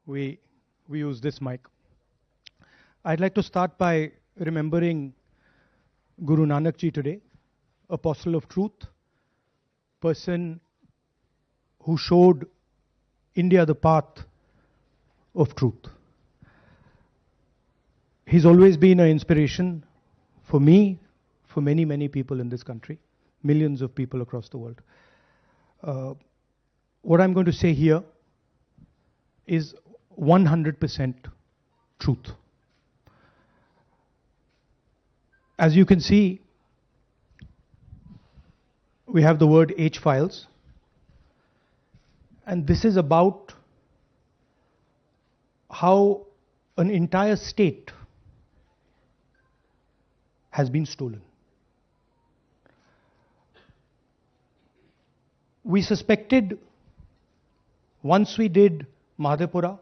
we use this mic. I'd like to start by remembering Guru Nanak Ji today, apostle of truth, person who showed India the path of truth. He's always been an inspiration for me, for many, many people in this country, millions of people across the world. What I'm going to say here is 100% truth. As you can see, we have the word H files, and this is about how an entire state has been stolen. We suspected, once we did Madhepura,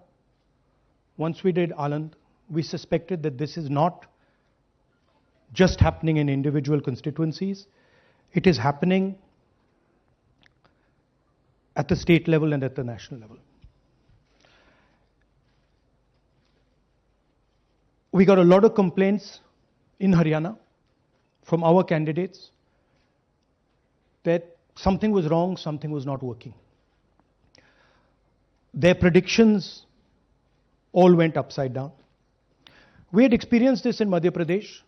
once we did Aland, we suspected that this is not just happening in individual constituencies, it is happening at the state level and at the national level. We got a lot of complaints in Haryana from our candidates that something was wrong, something was not working. Their predictions all went upside down. We had experienced this in Madhya Pradesh,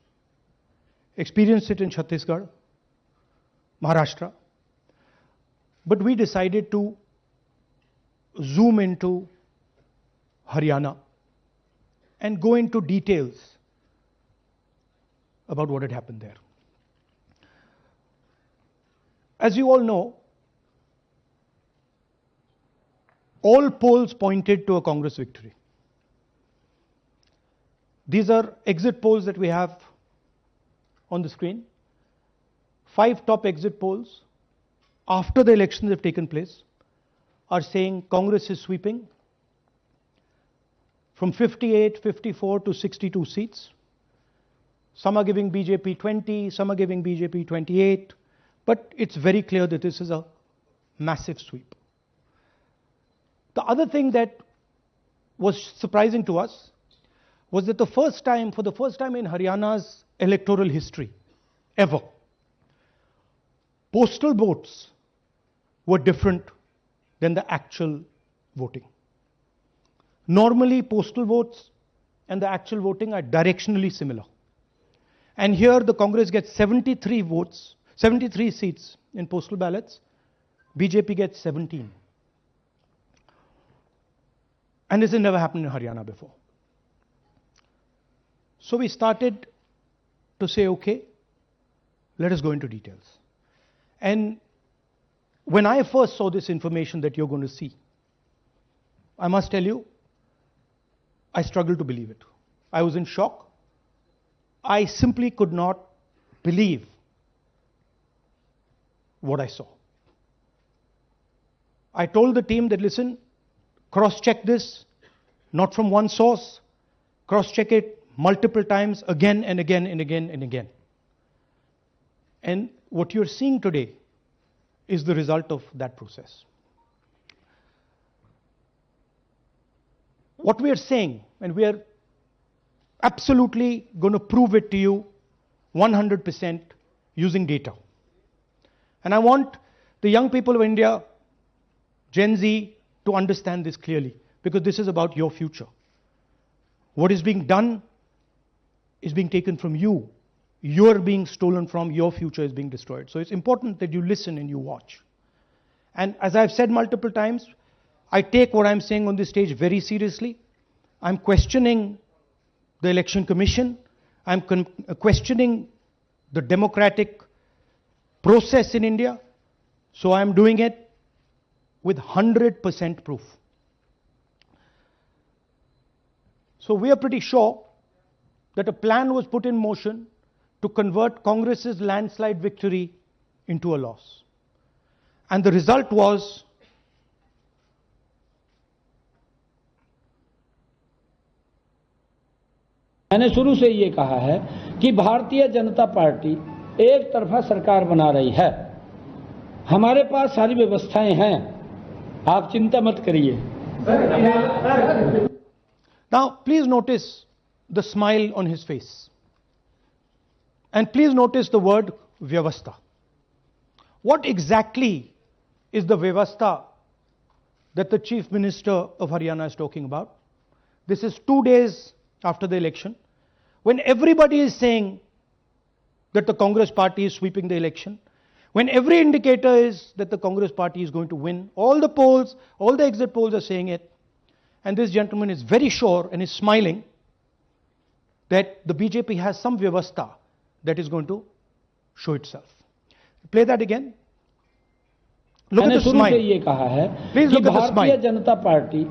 experienced it in Chhattisgarh, Maharashtra, but we decided to zoom into Haryana and go into details about what had happened there. As you all know, all polls pointed to a Congress victory. These are exit polls that we have on the screen. 5 top exit polls after the elections have taken place are saying Congress is sweeping from 58, 54 to 62 seats. Some are giving BJP 20, some are giving BJP 28, but it's very clear that this is a massive sweep. The other thing that was surprising to us was that for the first time in Haryana's electoral history, ever, postal votes were different than the actual voting. Normally, postal votes and the actual voting are directionally similar. And here the Congress gets 73 votes, 73 seats in postal ballots, BJP gets 17. And this has never happened in Haryana before. So we started to say, okay, let us go into details. And when I first saw this information that you're going to see, I must tell you, I struggled to believe it. I was in shock. I simply could not believe what I saw. I told the team that, listen, cross-check this, not from one source, cross-check it multiple times, again and again and again and again. And what you're seeing today is the result of that process. What we are saying, and we are absolutely going to prove it to you 100% using data. And I want the young people of India, Gen Z, to understand this clearly, because this is about your future. What is being done is being taken from you. You're being stolen from, your future is being destroyed. So it's important that you listen and you watch. And as I've said multiple times, I take what I'm saying on this stage very seriously. I'm questioning the Election Commission. I'm questioning the democratic process in India. So I'm doing it with 100% proof. So we are pretty sure that a plan was put in motion to convert Congress's landslide victory into a loss. And the result was मैंने शुरू से ये कहा है कि Bharatiya Janata party एक तरफा सरकार बना रही है। हमारे पास सारी व्यवस्थाएं हैं, आप चिंता मत करिए। Now, please notice the smile on his face. And please notice the word Vyavastha. What exactly is the Vyavastha that the Chief Minister of Haryana is talking about? This is 2 days after the election, when everybody is saying that the Congress party is sweeping the election, when every indicator is that the Congress party is going to win, all the polls, all the exit polls are saying it, and this gentleman is very sure and is smiling that the BJP has some Vyavastha that is going to show itself. Play that again. Look at the smile. मैंने शुरू से ये कहा है कि Bharatiya Janata party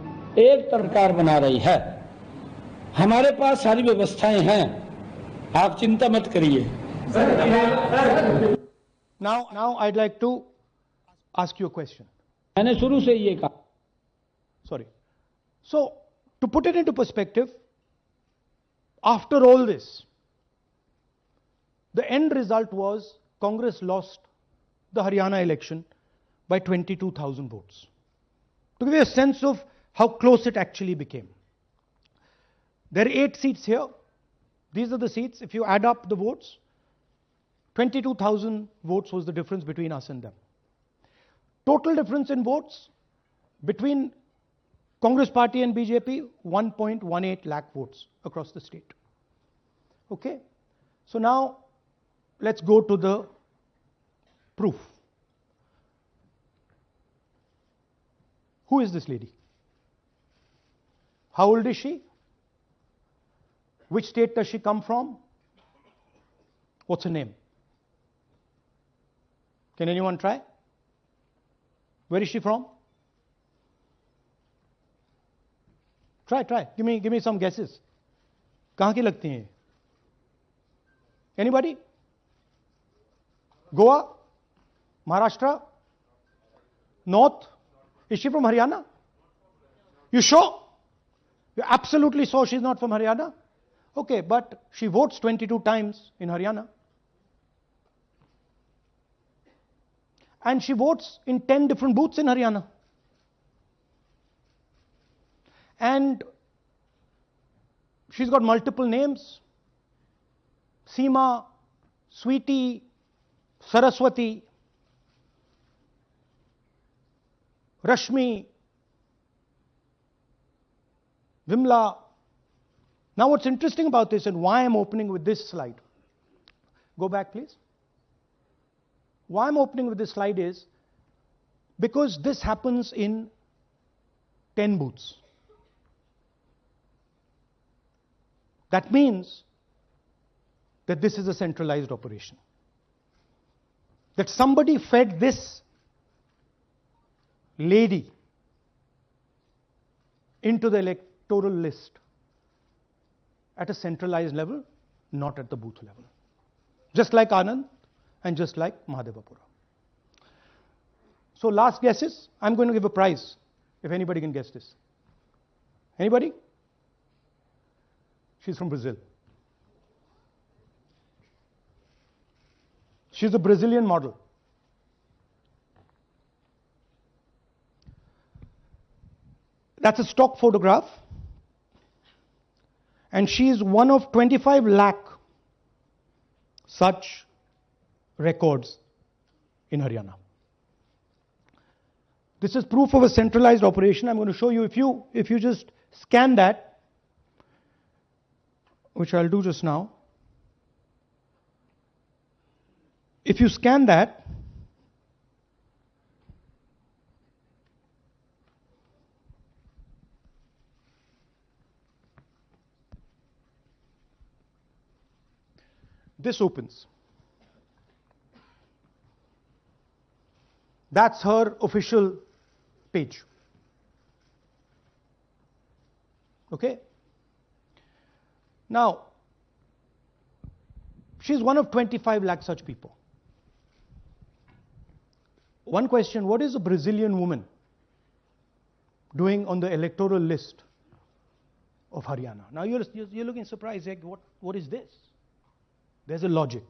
एक सरकार बना रही है। हमारे पास सारी व्यवस्थाएं हैं, आप चिंता मत करिए। Now I'd like to ask you a question. मैंने शुरू से ये कहा। Sorry. So, to put it into perspective, after all this, the end result was Congress lost the Haryana election by 22,000 votes. To give you a sense of how close it actually became. There are 8 seats here. These are the seats. If you add up the votes, 22,000 votes was the difference between us and them. Total difference in votes between Congress party and BJP, 1.18 lakh votes across the state. Okay? So now, let's go to the proof. Who is this lady? How old is she? Which state does she come from? What's her name? Can anyone try? Where is she from? Try. Give me some guesses. कहाँ की लगती हैं? Anybody? Goa? Maharashtra? North? Is she from Haryana? You sure? You're absolutely sure she's not from Haryana? Okay, but she votes 22 times in Haryana. And she votes in 10 different booths in Haryana. And she's got multiple names. Seema, Sweetie, Saraswati, Rashmi, Vimla. Now what's interesting about this and why I'm opening with this slide. Go back please. Why I'm opening with this slide is because this happens in 10 booths. That means that this is a centralized operation. That somebody fed this lady into the electoral list at a centralized level, not at the booth level. Just like Anand and just like Mahadevapura. So last guesses, I'm going to give a prize if anybody can guess this. Anybody? She's from Brazil. She's a Brazilian model. That's a stock photograph. And she is one of 25 lakh such records in Haryana. This is proof of a centralized operation. I'm going to show you, if you just scan that, which I'll do just now. If you scan that, this opens. That's her official page. Okay? Now, she's one of 25 lakh such people. One question, what is a Brazilian woman doing on the electoral list of Haryana? Now you're looking surprised, like, what is this? There's a logic.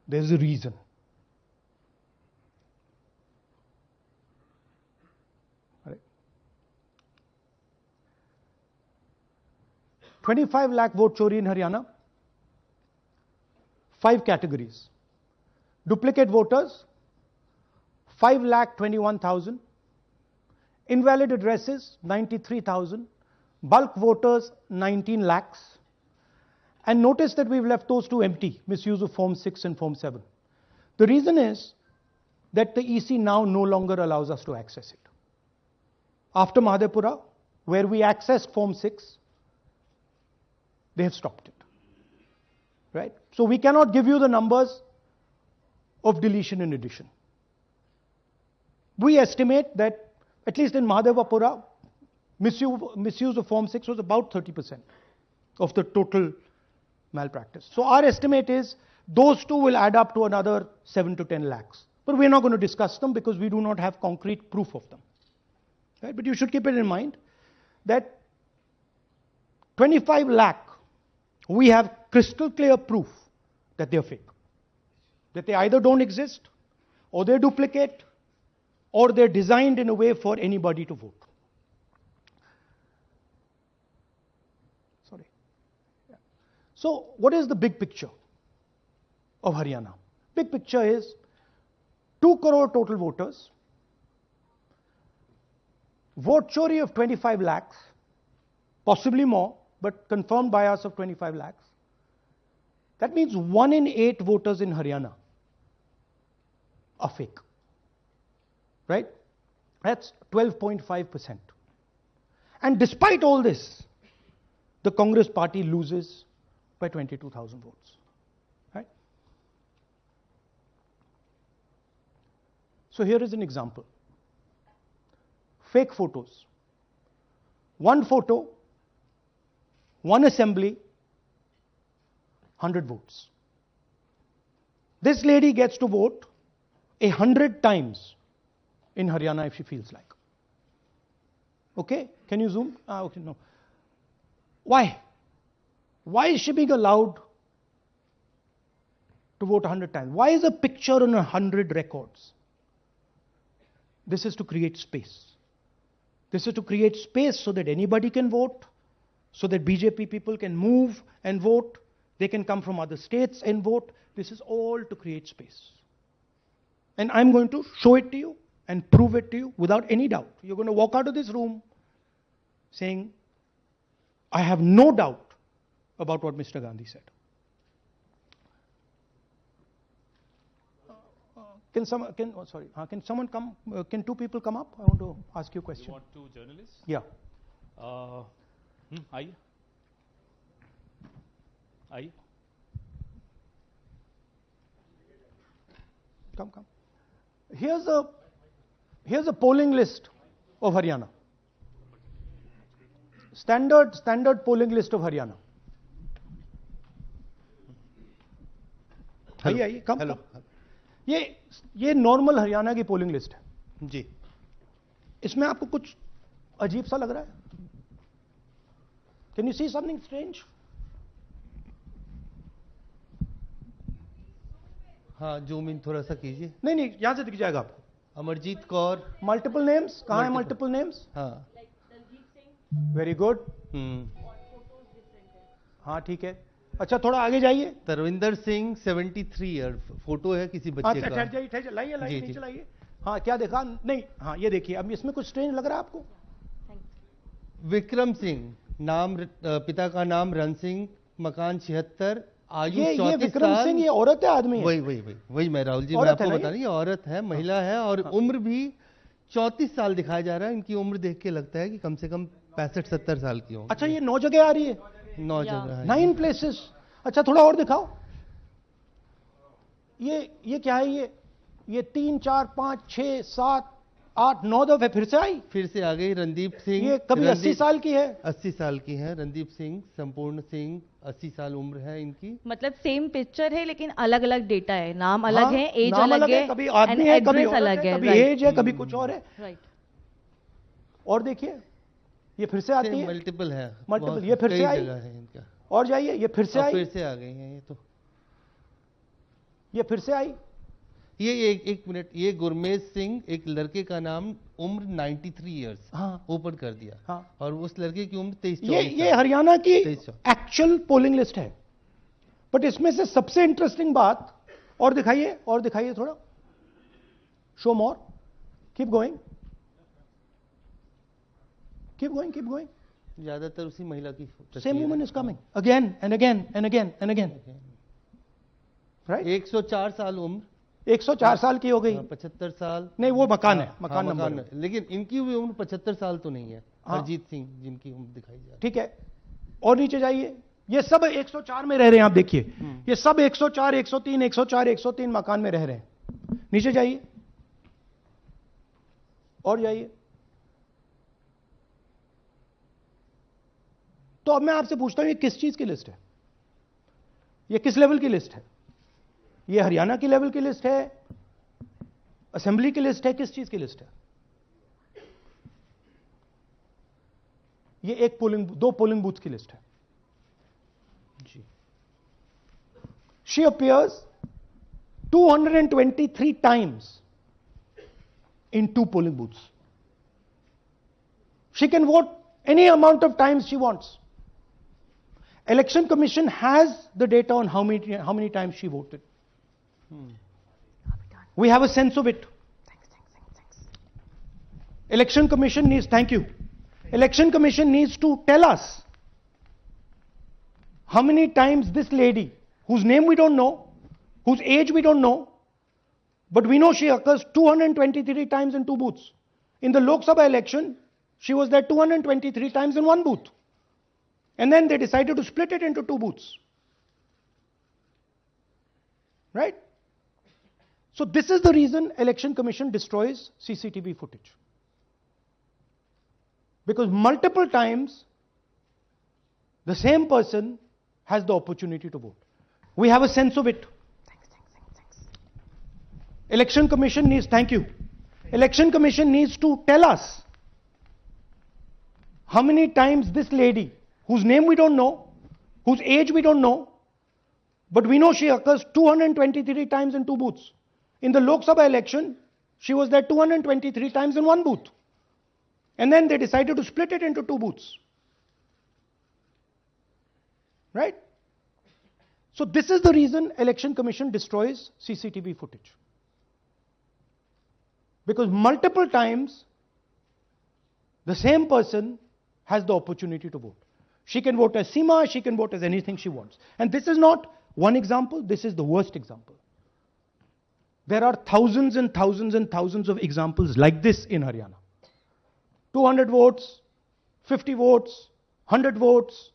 There's a reason. Right. 25 lakh vote chori in Haryana. 5 categories. Duplicate voters, 5,21,000. Invalid addresses, 93,000. Bulk voters, 19 lakhs. And notice that we've left those two empty, misuse of Form 6 and Form 7. The reason is that the EC now no longer allows us to access it. After Mahadevpura, where we accessed Form 6, they have stopped it. Right? So we cannot give you the numbers of deletion and addition. We estimate that, at least in Mahadevpura, misuse of Form 6 was about 30% of the total malpractice. So our estimate is those two will add up to another 7 to 10 lakhs. But we're not going to discuss them because we do not have concrete proof of them. Right? But you should keep it in mind that 25 lakh, we have crystal clear proof that they're fake. That they either don't exist, or they're duplicate, or they're designed in a way for anybody to vote. Sorry. Yeah. So what is the big picture of Haryana? Big picture is 2 crore total voters, vote chori of 25 lakhs, possibly more, but confirmed bias of 25 lakhs. That means 1 in 8 voters in Haryana are fake. Right? That's 12.5%. And despite all this, the Congress party loses by 22,000 votes. Right? So here is an example. Fake photos. 1 photo, 1 assembly, 100 votes. This lady gets to vote 100 times in Haryana if she feels like. Okay? Can you zoom? Okay, no. Why? Why is she being allowed to vote 100 times? Why is a picture on 100 records? This is to create space. This is to create space so that anybody can vote, so that BJP people can move and vote. They can come from other states and vote. This is all to create space. And I'm going to show it to you and prove it to you without any doubt. You're going to walk out of this room saying, I have no doubt about what Mr. Gandhi said. Can someone come? Can 2 people come up? I want to ask you a question. You want 2 journalists? Yeah. Aye. Aye. Come. Here's a polling list of Haryana. Standard polling list of Haryana. आइए कम. ये normal Haryana की polling list है जी. इसमें आपको कुछ अजीब सा लग रहा है? Can you see something strange? हाँ, जूम इन थोड़ा सा कीजिए. नहीं, यहां से दिख जाएगा आपको. अमरजीत कौर. Multiple names. कहां है मल्टीपल नेम्स? हाँ. Very good. हाँ, ठीक है. अच्छा, थोड़ा आगे जाइए. तरविंदर सिंह 73 ईयर. फोटो है किसी बच्चे का. ठहर जाइए, लाइए नीचे लाइए. हाँ, क्या देखा? नहीं, हाँ, ये देखिए. अब इसमें कुछ स्ट्रेंज लग रहा है आपको? विक्रम सिंह, नाम पिता का नाम रन सिंह, मकान 76, आयु 34 साल. विक्रम सिंह ये औरत है आदमी है? वही मैं राहुल जी, मैं आपको बता रही हूँ, औरत है, महिला है, और उम्र भी 34 साल दिखाया जा रहा है. इनकी उम्र देख के लगता है कि कम से कम 65-70 साल की होंगी. अच्छा, ये 9 जगह आ रही है? 9 जगह है. 9 प्लेसेस. अच्छा, थोड़ा और दिखाओ. ये क्या है? ये 3, 4, 5, 6, 7, 8, 9 दफे फिर से आ गई. रणदीप सिंह. ये कभी 80 साल की है? 80 साल की है. रणदीप सिंह, संपूर्ण सिंह, 80 साल उम्र है इनकी. मतलब सेम पिक्चर है लेकिन अलग अलग डेटा है. नाम अलग है, एज अलग है, कभी आदमी है, कभी अलग है, कभी एज है, कभी कुछ और है. राइट. और देखिए, ये फिर से आती है. मल्टीपल है. ये फिर से आई है इनका. और जाइए, ये फिर से आई. फिर से आ गई है. ये फिर से आई. ये एक मिनट, ये गुरमेज सिंह एक लड़के का नाम उम्र 93 इयर्स ओपन कर दिया। हाँ। और उस लड़के की उम्र 23 ये हरियाणा की एक्चुअल पोलिंग लिस्ट है। बट इसमें से सबसे इंटरेस्टिंग बात, और दिखाइए थोड़ा, शो मोर, कीप गोइंग, ज्यादातर उसी महिला की same woman is coming again and again and again and again, right. 104 साल उम्र, 104 साल की हो गई। 75 साल नहीं, वो मकान है, मकान नंबर है। लेकिन इनकी भी उम्र 75 साल तो नहीं है। हरजीत सिंह जिनकी उम्र दिखाई जा रही है। ठीक है, और नीचे जाइए, ये सब 104 में रह रहे हैं, आप देखिए, ये सब 104, 103, 104, 103 मकान में रह रहे हैं। नीचे जाइए, और जाइए। तो अब मैं आपसे पूछता हूं, ये किस चीज की लिस्ट है? ये किस लेवल की लिस्ट है? ये हरियाणा की लेवल की लिस्ट है, असेंबली की लिस्ट है, किस चीज की लिस्ट है? ये दो पोलिंग बूथ की लिस्ट है जी। She appears 223 times in 2 polling booths. She can vote any amount of times she wants. Election Commission has the data on how many times she voted. We have a sense of it. Election Commission needs, thank you. Election Commission needs to tell us how many times this lady, whose name we don't know, whose age we don't know, but we know she occurs 223 times in 2 booths. In the Lok Sabha election, she was there 223 times in 1 booth. And then they decided to split it into 2 booths. Right? So this is the reason Election Commission destroys CCTV footage. Because multiple times, the same person has the opportunity to vote. We have a sense of it. Election Commission needs, thank you. Election Commission needs to tell us how many times this lady, whose name we don't know, whose age we don't know, but we know she occurs 223 times in 2 booths. In the Lok Sabha election, she was there 223 times in 1 booth. And then they decided to split it into 2 booths. Right? So this is the reason Election Commission destroys CCTV footage. Because multiple times, the same person has the opportunity to vote. She can vote as Seema, she can vote as anything she wants. And this is not one example, this is the worst example. There are thousands and thousands and thousands of examples like this in Haryana. 200 votes, 50 votes, 100 votes,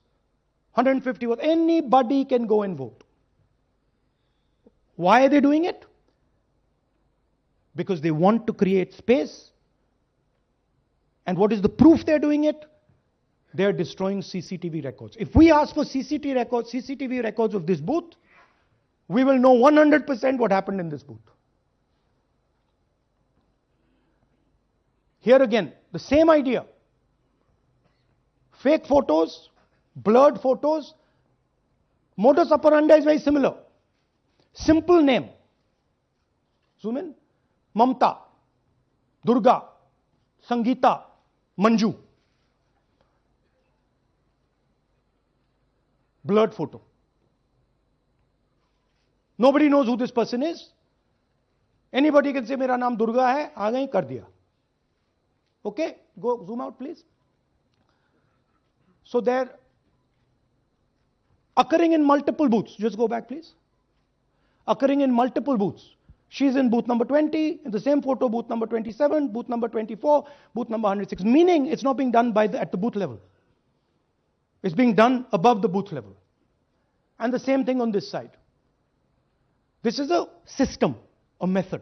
150 votes. Anybody can go and vote. Why are they doing it? Because they want to create space. And what is the proof they're doing it? They're destroying CCTV records. If we ask for CCTV records of this booth, we will know 100% what happened in this booth. Here again, the same idea. Fake photos, blurred photos. Modus operandi is very similar. Simple name. Zoom in. Mamta, Durga, Sangeeta, Manju. Blurred photo. Nobody knows who this person is. Anybody can say, मेरा नाम दुर्गा है, आ गई, कर दिया. Okay, go zoom out please. So they're occurring in multiple booths. Just go back please. Occurring in multiple booths. She's in booth number 20, in the same photo, booth number 27, booth number 24, booth number 106. Meaning it's not being done at the booth level. It's being done above the booth level. And the same thing on this side. This is a system, a method.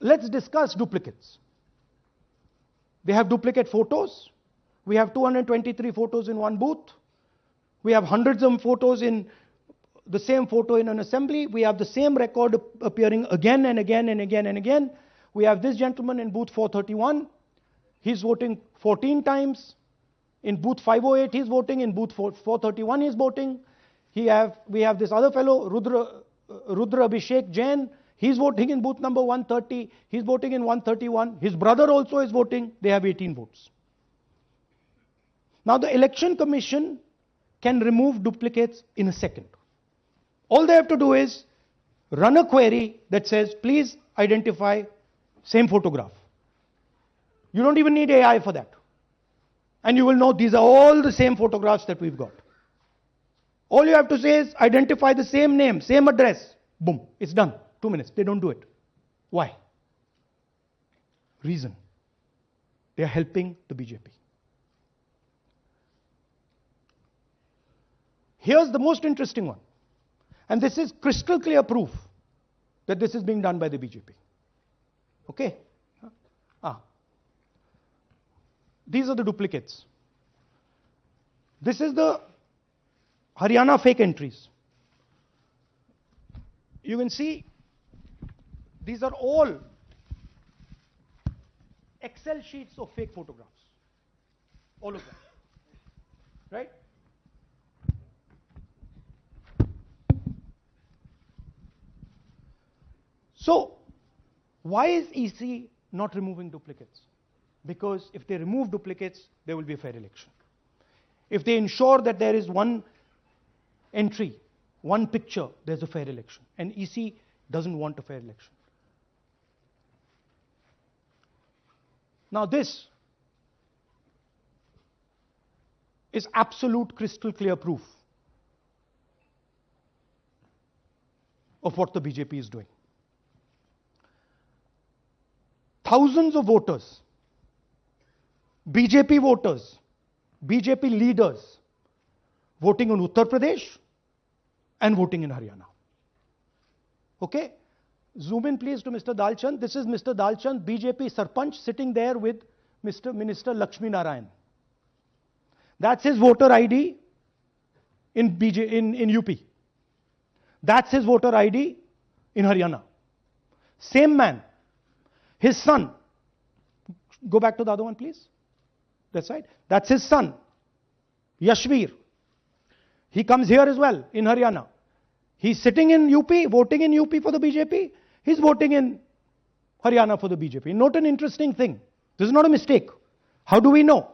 Let's discuss duplicates. They have duplicate photos. We have 223 photos in 1 booth. We have hundreds of photos in the same photo in an assembly. We have the same record appearing again and again and again and again. We have this gentleman in booth 431. He's voting 14 times. In booth 508, he's voting. In booth 431, he's voting. we have this other fellow, Rudra Abhishek Jain. He's voting in booth number 130. He's voting in 131. His brother also is voting. They have 18 votes. Now the Election Commission can remove duplicates in a second. All they have to do is run a query that says, please identify same photograph. You don't even need AI for that. And you will know these are all the same photographs that we've got. All you have to say is identify the same name, same address. Boom, it's done. 2 minutes. They don't do it. Why? Reason. They are helping the BJP. Here's the most interesting one. And this is crystal clear proof that this is being done by the BJP. Okay? These are the duplicates. This is the Haryana fake entries. You can see these are all Excel sheets of fake photographs. All of them. Right? So, why is EC not removing duplicates? Because if they remove duplicates, there will be a fair election. If they ensure that there is one entry, one picture, there's a fair election. And EC doesn't want a fair election. Now this is absolute crystal clear proof of what the BJP is doing. Thousands of voters, BJP voters, BJP leaders voting in Uttar Pradesh and voting in Haryana. Okay? Zoom in please to Mr. Dalchand. This is Mr. Dalchand, BJP Sarpanch, sitting there with Mr. Minister Lakshmi Narayan. That's his voter ID in UP. That's his voter ID in Haryana. Same man. His son. Go back to the other one, please. That's right. That's his son, Yashveer. He comes here as well in Haryana. He's sitting in UP, voting in UP for the BJP. He's voting in Haryana for the BJP. Note an interesting thing. This is not a mistake. How do we know?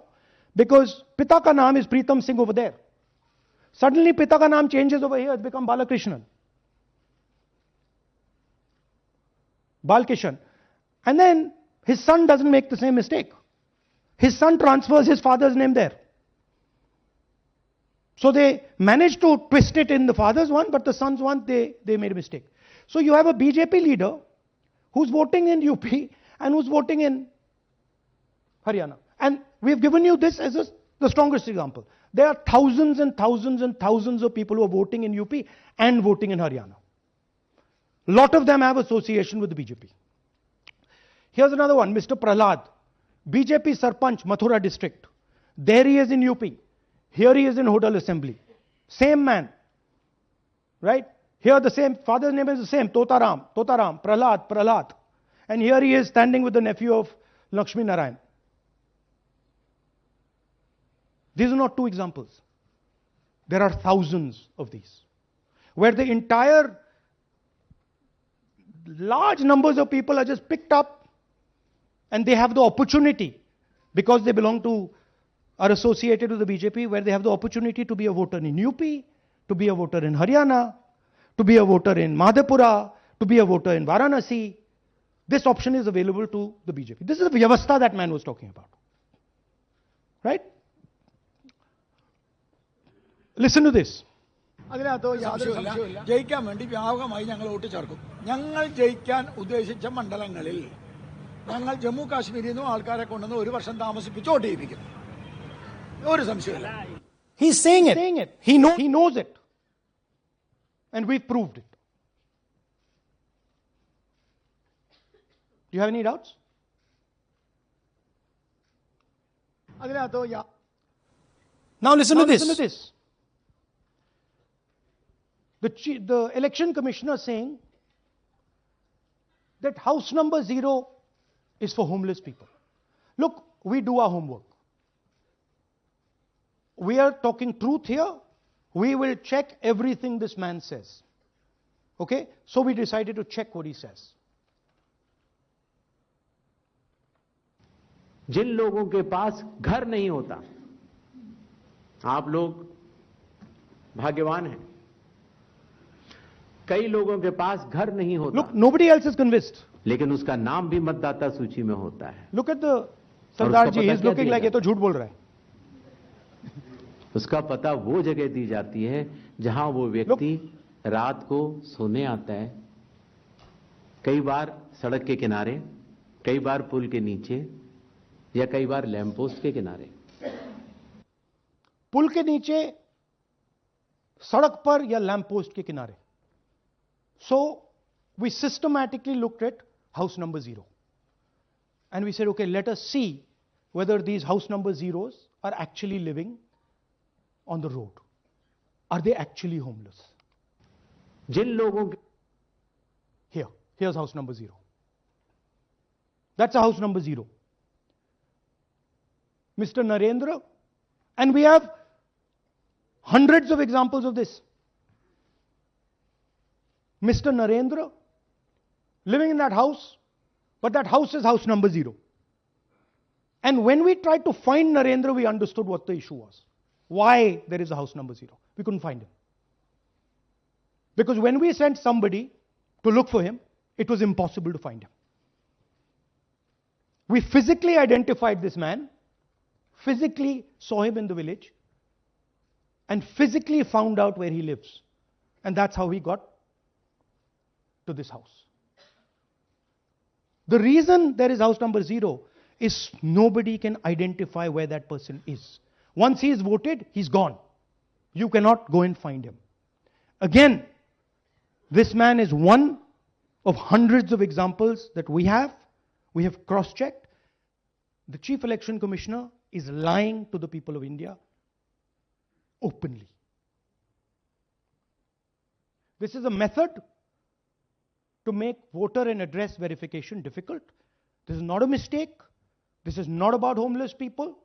Because Pita ka naam is Pritam Singh over there. Suddenly Pita ka naam changes over here. It's become Balakrishnan. Balkishan. And then his son doesn't make the same mistake. His son transfers his father's name there. So they managed to twist it in the father's one, but the son's one, they made a mistake. So you have a BJP leader who's voting in UP and who's voting in Haryana. And we've given you this as the strongest example. There are thousands and thousands and thousands of people who are voting in UP and voting in Haryana. A lot of them have association with the BJP. Here's another one, Mr. Prahlad, BJP Sarpanch, Mathura district. There he is in UP. Here he is in Hodal Assembly. Same man. Right? Here the same, father's name is the same, Totaram, Prahlad. And here he is standing with the nephew of Lakshmi Narayan. These are not two examples. There are thousands of these. Where the entire large numbers of people are just picked up and they have the opportunity, because they belong to, are associated with the BJP, where they have the opportunity to be a voter in UP, to be a voter in Haryana, to be a voter in Madhepura, to be a voter in Varanasi. This option is available to the BJP. This is the Vyavastha that man was talking about. Right? Listen to this. ജയിക്കാൻ വേണ്ടി വ്യാപകമായി ഞങ്ങൾ vote ചേർക്കും. ഞങ്ങൾ ജയിക്കാൻ ഉദ്ദേശിച്ച മണ്ഡലങ്ങളിൽ ഞങ്ങൾ ജമ്മു കാശ്മീരിൽ നിന്നും ആൾക്കാരെ കൊണ്ടുവന്ന് ഒരു വർഷം താമസിപ്പിച്ച് വോട്ട് ചെയ്യിപ്പിക്കും. ഒരു സംശയമില്ല. He's saying it. He knows it. And we've proved it. Do you have any doubts? Now listen to this. The election commissioner saying that house number 0 is for homeless people. Look, we do our homework. We are talking truth here. we will check everything this man says. Okay? So we decided to check what he says. जिन लोगों के पास घर नहीं होता, आप लोग भाग्यवान हैं. कई लोगों के पास घर नहीं होता. Look, nobody else is convinced. लेकिन उसका नाम भी मतदाता सूची में होता है. Look at the Sardar ji, he is looking like ये तो झूठ बोल रहा है. उसका पता वो जगह दी जाती है जहां वो व्यक्ति रात को सोने आता है. कई बार सड़क के किनारे, कई बार पुल के नीचे, या कई बार लैंप पोस्ट के किनारे. पुल के नीचे, सड़क पर या लैंप पोस्ट के किनारे. So we systematically looked at house number 0. And we said, okay, let us see whether these house number zeros are actually living on the road. Are they actually homeless? जिन लोगों Here's house number 0. That's a house number 0. Mr. Narendra, and we have hundreds of examples of this. Mr. Narendra living in that house, but that house is house number 0. And when we tried to find Narendra, we understood what the issue was. Why there is a house number 0. We couldn't find him. Because when we sent somebody to look for him, it was impossible to find him. We physically identified this man, physically saw him in the village, and physically found out where he lives. And that's how we got to this house. The reason there is house number 0 is nobody can identify where that person is. Once he is voted, he's gone. You cannot go and find him. Again, this man is one of hundreds of examples that we have. We have cross-checked. The Chief Election Commissioner is lying to the people of India openly. This is a method to make voter and address verification difficult. This is not a mistake. This is not about homeless people.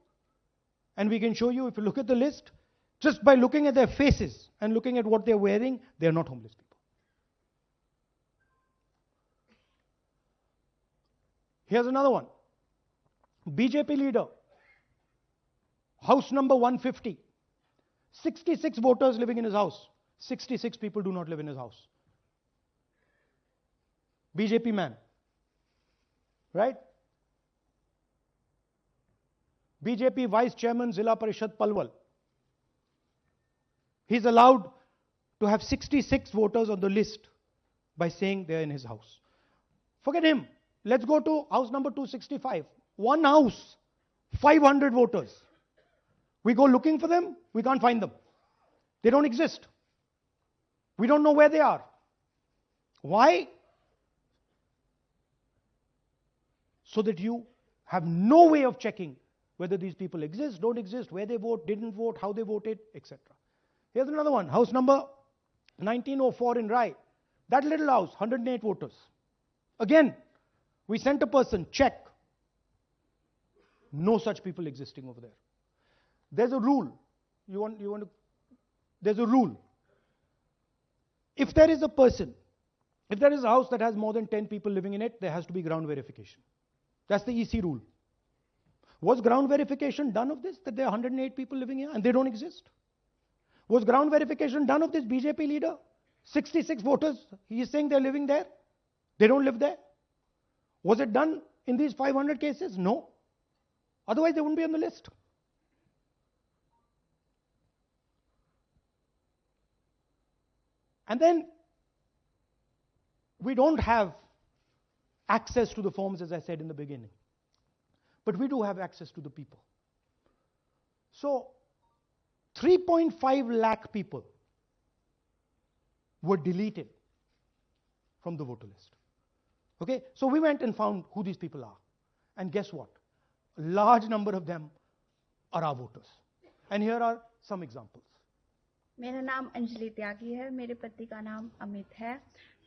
And we can show you, if you look at the list, just by looking at their faces and looking at what they're wearing, they're not homeless people. Here's another one. BJP leader, house number 150. 66 voters living in his house. 66 people do not live in his house. BJP man. Right? BJP Vice Chairman Zilla Parishad Palwal. He's allowed to have 66 voters on the list by saying they're in his house. Forget him. Let's go to house number 265. One house, 500 voters. We go looking for them, we can't find them. They don't exist. We don't know where they are. Why? So that you have no way of checking whether these people exist, don't exist, where they vote, didn't vote, how they voted, etc. Here's another one, house number 1904 in Rai. That little house, 108 voters. Again, we sent a person, check. No such people existing over there. There's a rule. There's a rule. If there is a person, if there is a house that has more than 10 people living in it, there has to be ground verification. That's the EC rule. Was ground verification done of this, that there are 108 people living here and they don't exist? Was ground verification done of this BJP leader? 66 voters, he is saying they're living there. They don't live there. Was it done in these 500 cases? No. Otherwise, they wouldn't be on the list. And then, we don't have access to the forms, as I said in the beginning. But we do have access to the people. So, 3.5 lakh people were deleted from the voter list. Okay? So, we went and found who these people are. And guess what? A large number of them are our voters. And here are some examples. मेरा नाम अंजलि त्यागी है, मेरे पति का नाम अमित है।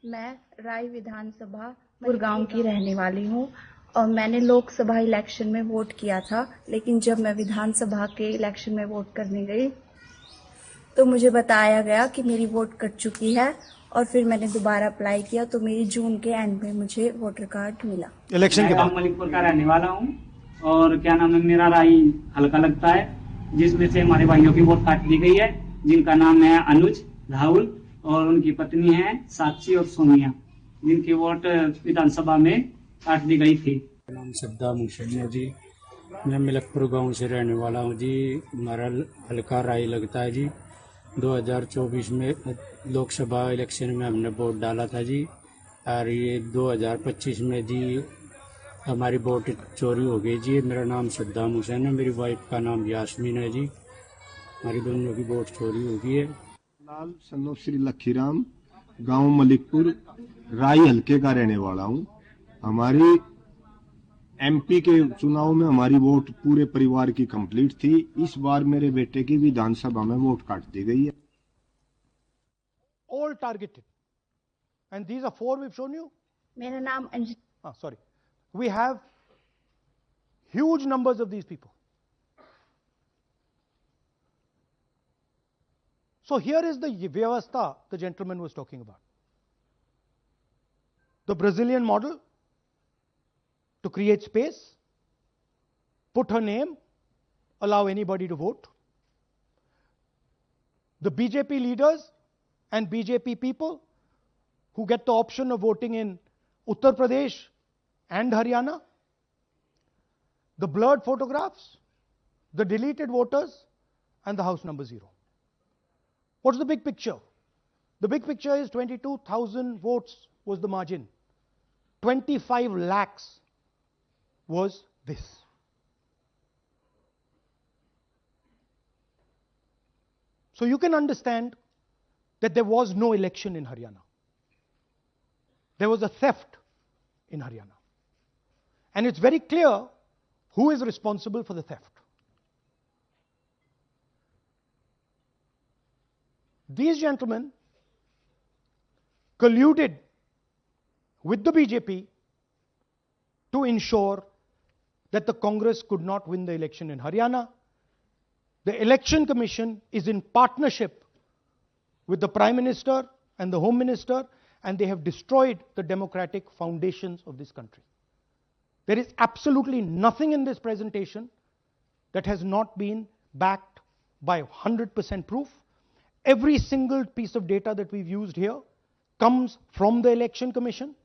मैं राय विधानसभा गुड़गांव की रहने वाली हूँ और मैंने लोकसभा इलेक्शन में वोट किया था, लेकिन जब मैं विधानसभा के इलेक्शन में वोट करने गई तो मुझे बताया गया कि मेरी वोट कट चुकी है और फिर मैंने दोबारा अप्लाई किया तो मेरी जून के एंड में मुझे वोटर कार्ड मिला। इलेक्शन के बाद मलिकपुर का रहने वाला हूँ और क्या नाम है, मेरा राई हल्का लगता है, जिसमें से हमारे भाइयों की वोट काट दी गई है, जिनका नाम है अनुज, राहुल और उनकी पत्नी है साक्षी और सोनिया, जिनकी वोट विधानसभा में काट दी गई थी। नाम सद्दा मुशैन जी, मैं मलिकपुर गांव से रहने वाला हूं जी। हमारा हल्का राय लगता है जी। 2024 में लोकसभा इलेक्शन में हमने वोट डाला था जी, और ये 2025 में जी हमारी वोट चोरी हो गई जी। मेरा नाम सद्दाम हुसैन है, मेरी वाइफ का नाम यास्मीन है जी। हमारी दोनों की वोट चोरी हो गई है। लाल सन्नो श्री लखीराम, गांव मलिकपुर, राई हल्के का रहने वाला हूं। हमारी एमपी के चुनाव में हमारी वोट पूरे परिवार की कंप्लीट थी। इस बार मेरे बेटे की विधानसभा में वोट काट दी गई है। All targeted, and these are 4 we've shown you. मेरा नाम Anjali. Sorry, we have huge numbers of these people. So here is the vyavastha the gentleman was talking about. The Brazilian model, to create space, put her name, allow anybody to vote. The BJP leaders and BJP people who get the option of voting in Uttar Pradesh and Haryana, the blurred photographs, the deleted voters, and the house number 0. What's the big picture? The big picture is 22,000 votes was the margin. 25 lakhs was this. So you can understand that there was no election in Haryana. There was a theft in Haryana. And it's very clear who is responsible for the theft. These gentlemen colluded with the BJP to ensure that the Congress could not win the election in Haryana. The Election Commission is in partnership with the Prime Minister and the Home Minister, and they have destroyed the democratic foundations of this country. There is absolutely nothing in this presentation that has not been backed by 100% proof. Every single piece of data that we've used here comes from the Election Commission,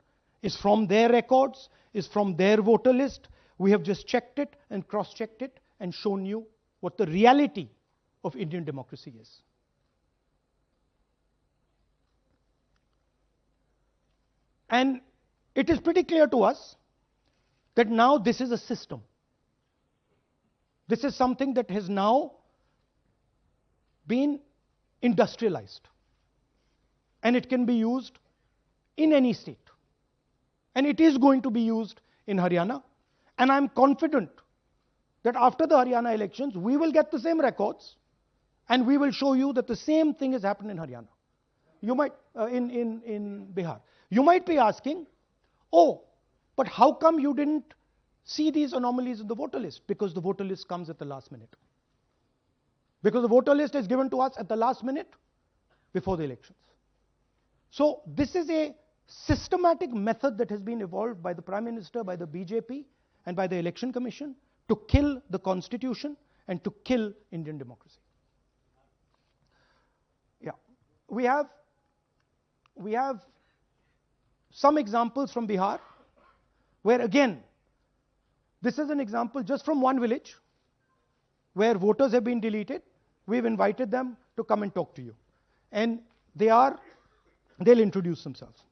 is from their records, is from their voter list. We have just checked it and cross-checked it and shown you what the reality of Indian democracy is. And it is pretty clear to us that now this is a system. This is something that has now been industrialized. And it can be used in any state. And it is going to be used in Haryana. And I'm confident that after the Haryana elections, we will get the same records and we will show you that the same thing has happened in Haryana. You might, in Bihar. You might be asking, oh, but how come you didn't see these anomalies in the voter list? Because the voter list comes at the last minute. Because the voter list is given to us at the last minute before the elections. So this is a systematic method that has been evolved by the Prime Minister, by the BJP, and by the Election Commission to kill the Constitution and to kill Indian democracy. Yeah, we have some examples from Bihar, where again, this is an example just from one village, where voters have been deleted. We've invited them to come and talk to you. And they'll introduce themselves.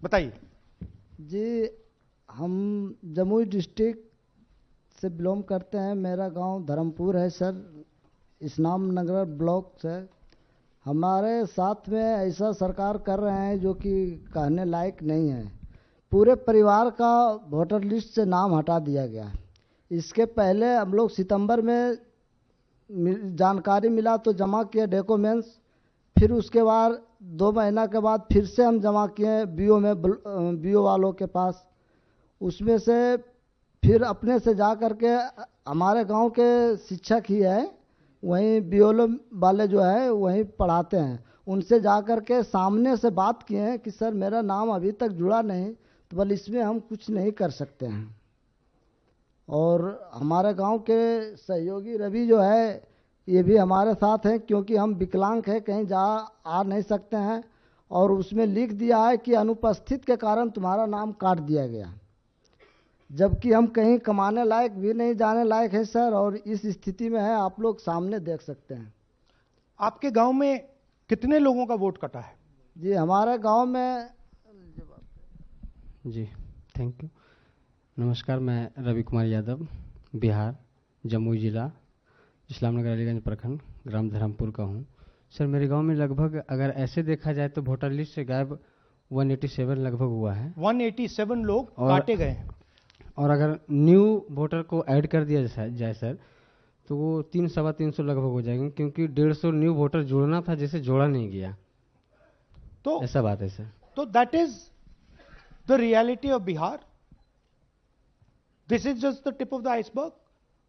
बताइए जी। हम Jamui district से belong करते हैं। मेरा गांव धर्मपुर है sir, इस्लाम नगर block से। हमारे साथ में ऐसा सरकार कर रहे हैं जो कि कहने लायक नहीं है। पूरे परिवार का वोटर लिस्ट से नाम हटा दिया गया है। इसके पहले हम लोग सितंबर में जानकारी मिला तो जमा किए डॉक्यूमेंट्स। फिर उसके बाद 2 महीना के बाद फिर से हम जमा किए बीओ में, बीओ वालों के पास। उसमें से फिर अपने से जा कर के हमारे गांव के शिक्षक ही है, वहीं बीओ वाले जो है वहीं पढ़ाते हैं, उनसे जा कर के सामने से बात किए हैं कि सर मेरा नाम अभी तक जुड़ा नहीं, तो बोले इसमें हम कुछ नहीं कर सकते हैं। और हमारे गांव के सहयोगी रवि जो है ये भी हमारे साथ हैं, क्योंकि हम विकलांग हैं, कहीं जा आ नहीं सकते हैं, और उसमें लिख दिया है कि अनुपस्थित के कारण तुम्हारा नाम काट दिया गया, जबकि हम कहीं कमाने लायक भी नहीं जाने लायक है सर, और इस स्थिति में है, आप लोग सामने देख सकते हैं। आपके गांव में कितने लोगों का वोट कटा है? जी हमारे गांव में जी थैंक यू। नमस्कार, मैं रवि कुमार यादव, बिहार, जमुई जिला, इस्लामनगर अलीगंज प्रखंड, ग्राम धर्मपुर का हूँ। सर मेरे गांव में लगभग अगर ऐसे देखा जाए तो वोटर लिस्ट से गायब 187 लगभग हुआ है। 187 लोग काटे गए हैं। और अगर न्यू वोटर को ऐड कर दिया जाए सर, तो वो 300-325 लगभग हो जाएंगे, क्योंकि 150 न्यू वोटर जोड़ना था जिसे जोड़ा नहीं गया। तो ऐसा बात है सर। तो that is the reality of Bihar. This is just the tip of the iceberg.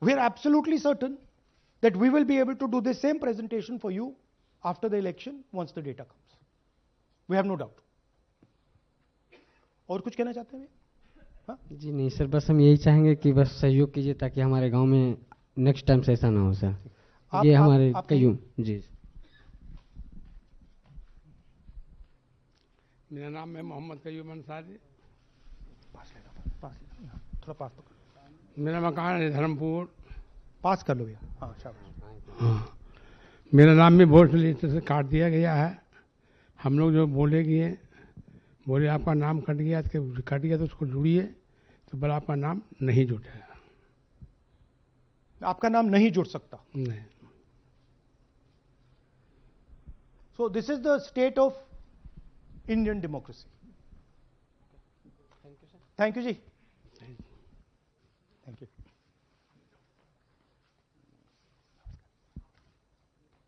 We are absolutely certain that we will be able to do the same presentation for you after the election once the data comes. We have no doubt. और कुछ कहना चाहते हैं? हाँ? जी नहीं sir, बस हम यही चाहेंगे कि बस सहयोग कीजिए ताकि हमारे गांव में नेक्स्ट टाइम से ऐसा ना हो सर। ये हमारे कयूम। जी मेरा नाम है मोहम्मद कयूम अंसारी। थोड़ा पास तो मेरा मकान है धर्मपुर। पास कर लो भैया। हाँ शाबाश। हाँ, मेरा नाम भी वोट लिस्ट से काट दिया गया है। हम लोग जो बोले आपका नाम कट गया तो उसको जुड़िए, तो बोला आपका नाम नहीं जुटेगा। आपका नाम नहीं जुड़ सकता? नहीं। So this is the state of Indian democracy. Thank you ji. Thank you.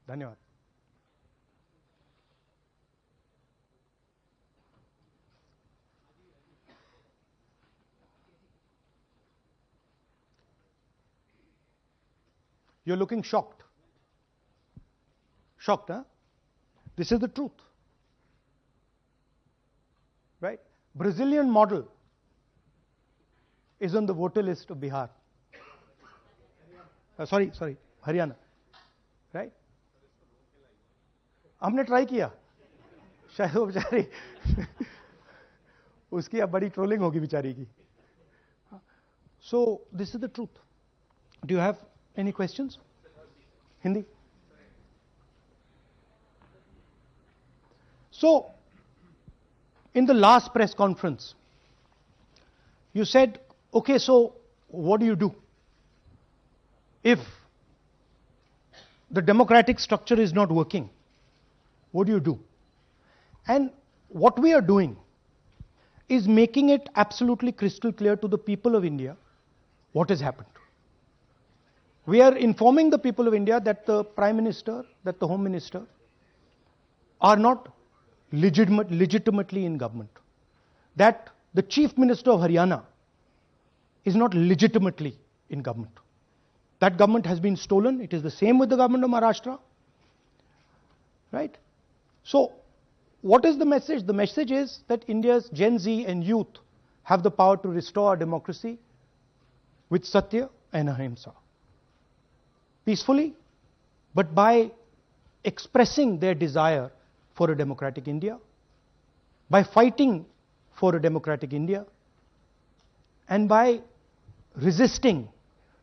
धन्यवाद। You're looking shocked. Shocked, huh? This is the truth. Right? Brazilian model is on the voter list of Bihar. Sorry, Haryana. Right? हमने try किया, शायद वो बेचारी उसकी अब बड़ी trolling होगी बेचारी की। So this is the truth. Do you have any questions? Hindi? So, in the last press conference, you said, okay, so what do? If the democratic structure is not working, what do? And what we are doing is making it absolutely crystal clear to the people of India what has happened. We are informing the people of India that the Prime Minister, that the Home Minister are not legitimately in government. That the Chief Minister of Haryana is not legitimately in government. That government has been stolen. It is the same with the government of Maharashtra. Right? So, what is the message? The message is that India's Gen Z and youth have the power to restore our democracy with Satya and Ahimsa. Peacefully, but by expressing their desire for a democratic India, by fighting for a democratic India, and by resisting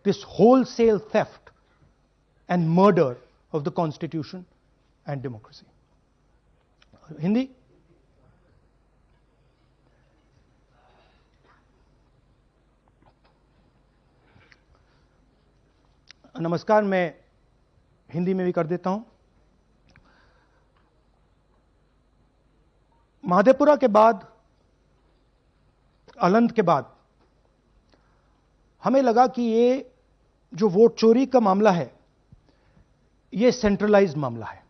this wholesale theft and murder of the Constitution and democracy. Hindi? नमस्कार, मैं हिंदी में भी कर देता हूं। महादेपुरा के बाद, अलंत के बाद हमें लगा कि ये जो वोट चोरी का मामला है, ये सेंट्रलाइज्ड मामला है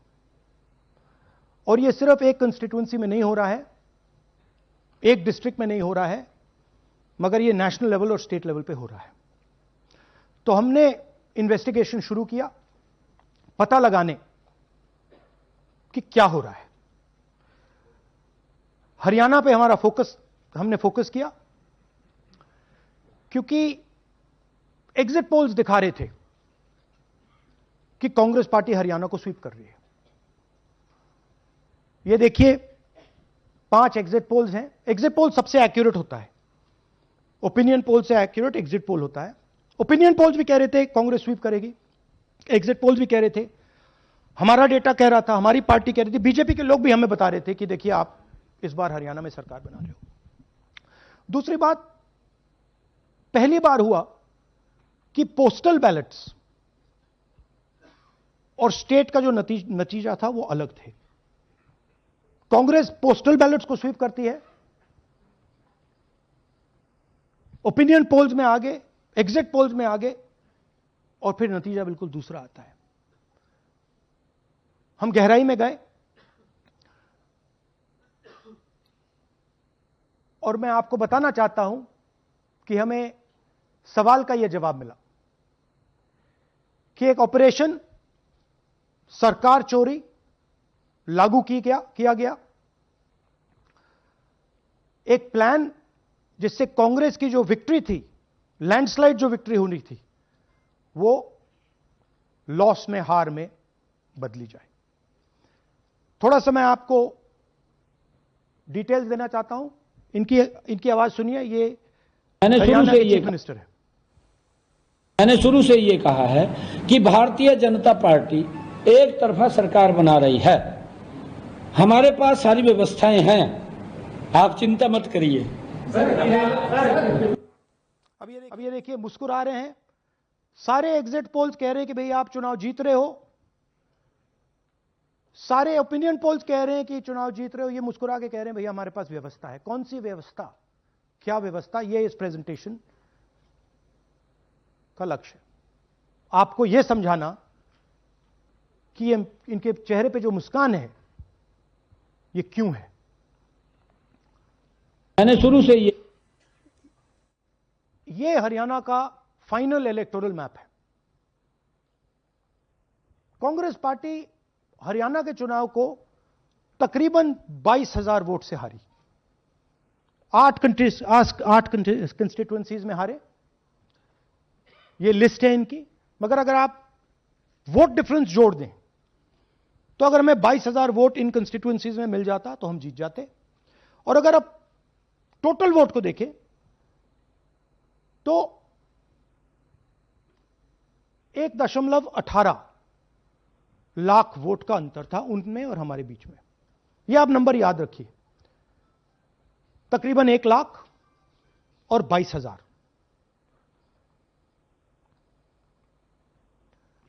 और ये सिर्फ एक कंस्टिट्यूएंसी में नहीं हो रहा है, एक डिस्ट्रिक्ट में नहीं हो रहा है, मगर ये नेशनल लेवल और स्टेट लेवल पे हो रहा है। तो हमने इन्वेस्टिगेशन शुरू किया पता लगाने कि क्या हो रहा है। हरियाणा पे हमने फोकस किया क्योंकि एग्जिट पोल्स दिखा रहे थे कि कांग्रेस पार्टी हरियाणा को स्वीप कर रही है। ये देखिए 5 एग्जिट पोल्स हैं। एग्जिट पोल सबसे एक्यूरेट होता है, ओपिनियन पोल से एक्यूरेट एग्जिट पोल होता है। ओपिनियन पोल्स भी कह रहे थे कांग्रेस स्वीप करेगी, एग्जिट पोल्स भी कह रहे थे, हमारा डेटा कह रहा था, हमारी पार्टी कह रही थी, बीजेपी के लोग भी हमें बता रहे थे कि देखिए आप इस बार हरियाणा में सरकार बना रहे हो। दूसरी बात, पहली बार हुआ कि पोस्टल बैलेट्स और स्टेट का जो नतीजा था वो अलग थे। कांग्रेस पोस्टल बैलेट्स को स्वीप करती है, ओपिनियन पोल्स में आगे, एग्जिट पोल्स में आगे, और फिर नतीजा बिल्कुल दूसरा आता है। हम गहराई में गए और मैं आपको बताना चाहता हूं कि हमें सवाल का यह जवाब मिला कि एक ऑपरेशन सरकार चोरी लागू किया गया, एक प्लान जिससे कांग्रेस की जो विक्ट्री थी, लैंडस्लाइड जो विक्ट्री होनी थी, वो लॉस में, हार में बदली जाए। थोड़ा सा मैं आपको डिटेल्स देना चाहता हूं। इनकी आवाज सुनिए। ये हरियाणा के चीफ मिनिस्टर है। मैंने शुरू से ये कहा है कि भारतीय जनता पार्टी एक तरफा सरकार बना रही है। हमारे पास सारी व्यवस्थाएं हैं, आप चिंता मत करिए। अब ये देखिए मुस्कुरा रहे हैं। सारे एग्जिट पोल्स कह रहे हैं कि भाई आप चुनाव जीत रहे हो, सारे ओपिनियन पोल्स कह रहे हैं कि चुनाव जीत रहे हो। ये मुस्कुरा के कह रहे हैं भैया हमारे पास व्यवस्था है। कौन सी व्यवस्था, क्या व्यवस्था, ये इस प्रेजेंटेशन का लक्ष्य है। आपको यह समझाना कि ये इनके चेहरे पे जो मुस्कान है ये क्यों है। मैंने शुरू से ये हरियाणा का फाइनल इलेक्टोरल मैप है। कांग्रेस पार्टी हरियाणा के चुनाव को तकरीबन 22,000 वोट से हारी। 8 कंस्टिट्यूएंसीज में हारे। ये लिस्ट है इनकी। मगर अगर आप वोट डिफरेंस जोड़ दें तो अगर हमें 22,000 वोट इन कंस्टिट्यूएंसीज में मिल जाता तो हम जीत जाते। और अगर आप टोटल वोट को देखें तो 1.18 लाख वोट का अंतर था उनमें और हमारे बीच में। यह आप नंबर याद रखिए, तकरीबन 1 लाख और 22,000।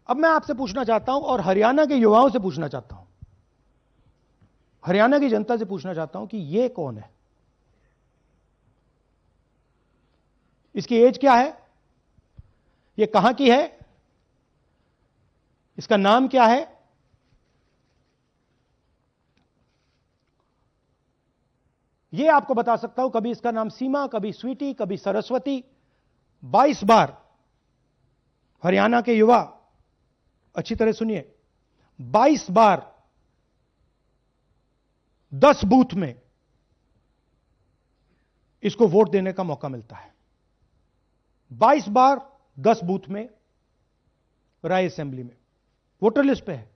अब मैं आपसे पूछना चाहता हूं और हरियाणा के युवाओं से पूछना चाहता हूं, हरियाणा की जनता से पूछना चाहता हूं कि यह कौन है, इसकी एज क्या है, यह कहां की है, इसका नाम क्या है। यह आपको बता सकता हूं, कभी इसका नाम सीमा, कभी स्वीटी, कभी सरस्वती। 22 बार हरियाणा के युवा, अच्छी तरह सुनिए, 22 बार 10 बूथ में इसको वोट देने का मौका मिलता है। 22 बार 10 बूथ में राय असेंबली में। वोटर लिस्ट पे है।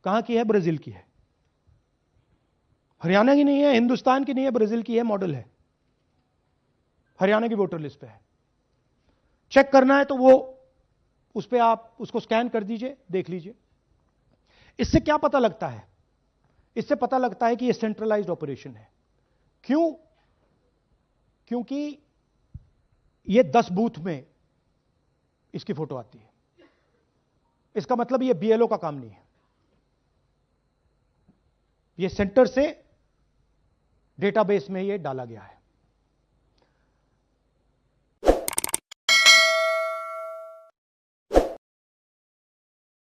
कहां की है? ब्राजील की है। हरियाणा की नहीं है, हिंदुस्तान की नहीं है, ब्राजील की है, मॉडल है। हरियाणा की वोटर लिस्ट पे है। चेक करना है तो वो उस पे आप उसको स्कैन कर दीजिए, देख लीजिए। इससे क्या पता लगता है? इससे पता लगता है कि ये सेंट्रलाइज्ड ऑपरेशन है। क्यों? क्योंकि ये 10 बूथ में इसकी फोटो आती है। इसका मतलब ये बीएलओ का काम नहीं है, ये सेंटर से डेटाबेस में ये डाला गया है।